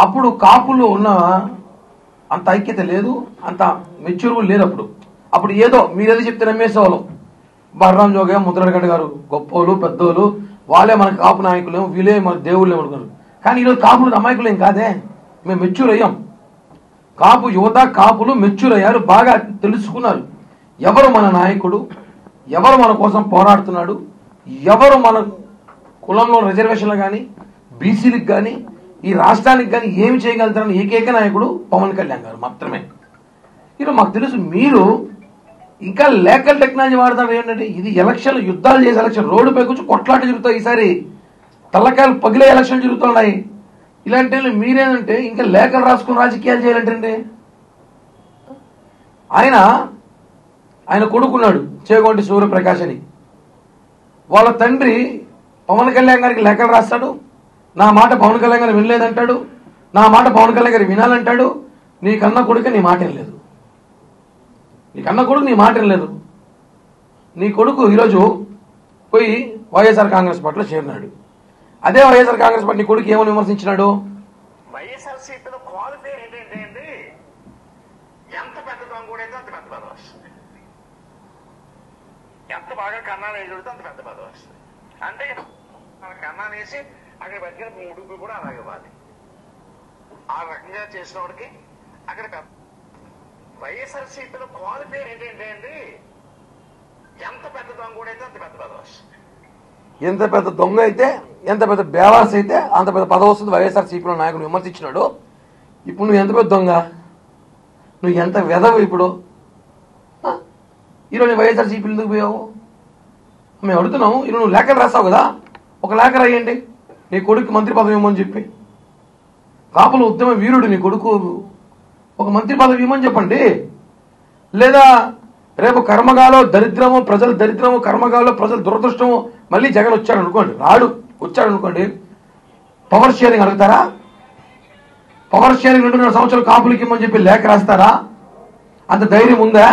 అప్పుడు కాపులు ఉన్న అంత ఐక్యత లేదు, అంత మెచ్యూర్ లేదు. అప్పుడు ఏదో మీరేదో చెప్తే నమ్మేసేవాళ్ళం. బర్రాం జోగయ్య, ముద్రగడ్డ గారు గొప్పోళ్ళు పెద్దోళ్ళు, వాళ్ళే మన కాపు నాయకులు, వీళ్ళే మన దేవుళ్ళే అనుకున్నారు. కానీ ఈరోజు కాపులు అమాయకులు ఏం కాదే, మేము మెచ్యూర్ అయ్యాం. కాపు యువత కాపులు మెచ్యూర్ అయ్యారు, బాగా తెలుసుకున్నారు ఎవరు మన నాయకుడు, ఎవరు మన కోసం పోరాడుతున్నాడు, ఎవరు మన కులంలో రిజర్వేషన్లు కానీ బీసీలకు కానీ ఈ రాష్ట్రానికి కానీ ఏమి చేయగలుగుతారని ఏకైక నాయకుడు పవన్ కళ్యాణ్ గారు మాత్రమే. ఈరోజు మాకు తెలుసు మీరు ఇంకా లేకల్ టెక్నాలజీ వాడతారు. ఏంటంటే ఇది ఎలక్షన్, యుద్ధాలు చేసే ఎలక్షన్, రోడ్డుపై కూర్చొని కొట్లాట జరుగుతాయి. ఈసారి తల్లకాయలు పగిలే ఎలక్షన్ జరుగుతున్నాయి. ఇలాంటి మీరేంటంటే ఇంకా లేఖలు రాసుకుని రాజకీయాలు చేయాలంటే ఆయన కొడుకున్నాడు చేగొంటి సూర్యప్రకాష్ అని. వాళ్ళ తండ్రి పవన్ కళ్యాణ్ గారికి లేఖలు రాస్తాడు, నా మాట పవన్ కళ్యాణ్ గారు వినలేదంటాడు, నా మాట పవన్ కళ్యాణ్ గారు వినాలంటాడు. నీకన్నా కొడుకు నీ మాట వినలేదు, నీకన్నా కొడుకు నీ మాట వినలేదు. నీ కొడుకు ఈరోజు పోయి వైఎస్ఆర్ కాంగ్రెస్ పార్టీలో చేరినాడు. అదే వైఎస్ఆర్ కాంగ్రెస్ పార్టీ కొడుకు ఏమని విమర్శించినాడు? వైఎస్ఆర్సీపీలో క్వాలిఫై ఏంటంటే అండి, ఎంత పెద్ద దొంగడైతే అంత పెద్ద పదవి వస్తుంది, ఎంత బాగా కన్నాలు వేయగలిగితే అంత పెద్ద పదవి వస్తుంది. అంటే కన్నాలు వేసి అక్కడ బతికిన ఉడుకు కూడా అలాగే ఇవ్వాలి. ఆ రకంగా చేసిన వాడికి అక్కడ పెద్ద వైఎస్ఆర్సీపీలో క్వాలిఫై ఏంటంటే అండి, ఎంత పెద్ద దొంగడైతే అంత పెద్ద పదవి వస్తుంది. ఎంత పెద్ద దొంగ అయితే, ఎంత పెద్ద బేవార్స్ అయితే అంత పెద్ద పదవి వస్తుంది. వైఎస్ఆర్సీపీలో నాయకుడు విమర్శించినాడు. ఇప్పుడు నువ్వు ఎంత పెద్ద దొంగ, నువ్వు ఎంత వెదవు. ఇప్పుడు ఈరోజు వైఎస్ఆర్సీపీలు ఎందుకు పోయావు? మేము అడుగుతున్నాము. ఈరోజు నువ్వు లేఖలు రాస్తావు కదా, ఒక లేఖ రాయండి నీ కొడుకు మంత్రి పదవి ఇవ్వమని చెప్పి. కాపుల ఉద్యమ వీరుడు నీ కొడుకు, ఒక మంత్రి పదవి ఇవ్వమని చెప్పండి. లేదా రేపు కర్మగాలో దరిద్రము, ప్రజలు దరిద్రము, కర్మగాలో ప్రజలు దురదృష్టము, మళ్ళీ జగన్ వచ్చాడు అనుకోండి, వచ్చాడు అనుకోండి, పవర్ షేరింగ్ అడుగుతారా? పవర్ షేరింగ్ 2.5 సంవత్సరాలు కాపులకి ఇమ్మని చెప్పి లేఖ రాస్తారా? అంత ధైర్యం ఉందా?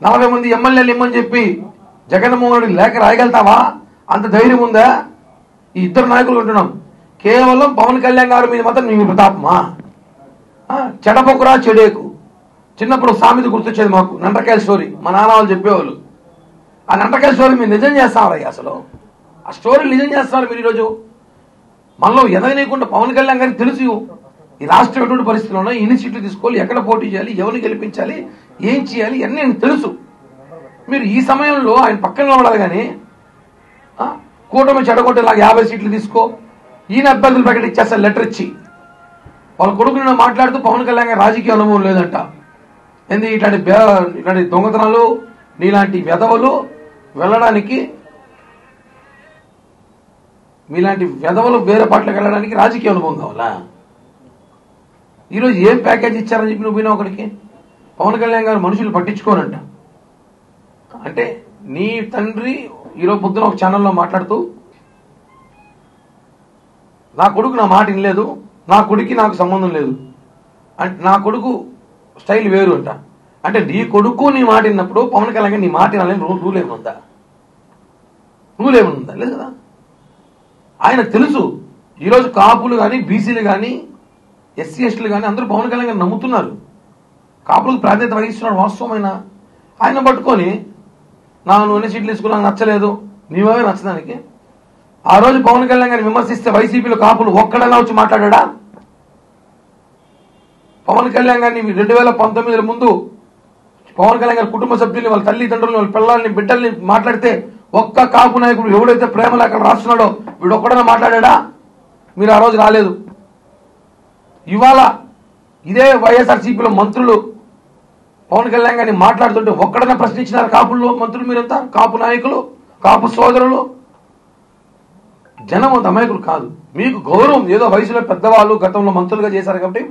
40 మంది ఎమ్మెల్యేలు ఇమ్మని చెప్పి జగన్మోహన్ రెడ్డి లేఖ రాయగలుగుతావా? అంత ధైర్యం ఉందా? ఈ ఇద్దరు నాయకులు ఉంటున్నాం. కేవలం పవన్ కళ్యాణ్ గారి మీద మాత్రం నీ ప్రతాపమా? చెడపకురా చెడేకు. చిన్నప్పుడు సామెత గుర్తొచ్చేది మాకు, నంటకాయల స్టోరీ మా నాన్న వాళ్ళు చెప్పేవాళ్ళు. ఆ నంటకాయల స్టోరీ మీరు నిజం చేస్తారా? అసలు ఆ స్టోరీ నిజం చేస్తున్నారు మీరు. ఈరోజు మనలో ఎదగనీయకుండా పవన్ కళ్యాణ్ గారికి తెలుసు ఈ రాష్ట్రం ఎటువంటి పరిస్థితుల్లో ఉన్నాయి, ఎన్ని సీట్లు తీసుకోవాలి, ఎక్కడ పోటీ చేయాలి, ఎవరిని గెలిపించాలి, ఏం చేయాలి, అన్నీ ఆయనకు తెలుసు. మీరు ఈ సమయంలో ఆయన పక్కన నిలబడాలి కానీ కూటమి చెడగొట్టేలాగా 50 సీట్లు తీసుకో, ఈయన అభ్యర్థులు ప్రకటించేస్తారు లెటర్ ఇచ్చి. వాళ్ళ కొడుకుని మాట్లాడుతూ పవన్ కళ్యాణ్ గారి రాజకీయ అనుభవం లేదంట. ఎందుకు ఇట్లాంటి దొంగతనాలు, నీలాంటి వెధవలు వెళ్ళడానికి, మీలాంటి వెధవలు వేరే పార్టీలకు వెళ్ళడానికి రాజకీయ అనుభవం కావాలా? ఈరోజు ఏం ప్యాకేజ్ ఇచ్చారని చెప్పి నువ్వు పోయినా ఒకడికి. పవన్ కళ్యాణ్ గారు మనుషులు పట్టించుకోనంట. అంటే నీ తండ్రి ఈరోజు పొద్దున ఒక ఛానల్లో మాట్లాడుతూ నా కొడుకు నా మాట వినలేదు, నా కొడుకు నాకు సంబంధం లేదు అంటే, నా కొడుకు స్టైల్ వేరు అంట. అంటే నీ కొడుకు నీ మాట విన్నప్పుడు పవన్ కళ్యాణ్ నీ మాట వినాలని రూల్ ఏమనుందా? రూల్ ఏమనుందా? లేదు కదా. ఆయనకు తెలుసు ఈరోజు కాపులు కానీ బీసీలు కానీ ఎస్సీ ఎస్టీలు కానీ అందరూ పవన్ కళ్యాణ్ గారు నమ్ముతున్నారు, కాపులకు ప్రాధాన్యత వహిస్తున్నాడు. వాస్తవమైన ఆయన పట్టుకొని నువ్వు ఎన్ని సీట్లు తీసుకున్నా నచ్చలేదు, నీవే నచ్చదానికి. ఆ రోజు పవన్ కళ్యాణ్ గారిని విమర్శిస్తే వైసీపీలో కాపులు ఒక్కడన్నా వచ్చి మాట్లాడా? పవన్ కళ్యాణ్ గారిని 2019 ముందు పవన్ కళ్యాణ్ గారి కుటుంబ సభ్యుల్ని, వాళ్ళ తల్లిదండ్రులను, వాళ్ళ పిల్లల్ని, బిడ్డల్ని మాట్లాడితే ఒక్క కాపు నాయకుడు ఎవడైతే ప్రేమలు అక్కడ రాస్తున్నాడో వీడు ఒక్కడన్నా మాట్లాడా? మీరు ఆ రోజు రాలేదు. ఇవాళ ఇదే వైఎస్ఆర్సీపీలో మంత్రులు పవన్ కళ్యాణ్ గారిని మాట్లాడుతుంటే ఒక్కడన్నా ప్రశ్నించినారు కాపుల్లో మంత్రులు? మీరంతా కాపు నాయకులు, కాపు సోదరులు. జనం అంత అమాయకులు కాదు. మీకు గౌరవం ఏదో వయసులో పెద్దవాళ్ళు గతంలో మంత్రులుగా చేశారు కాబట్టి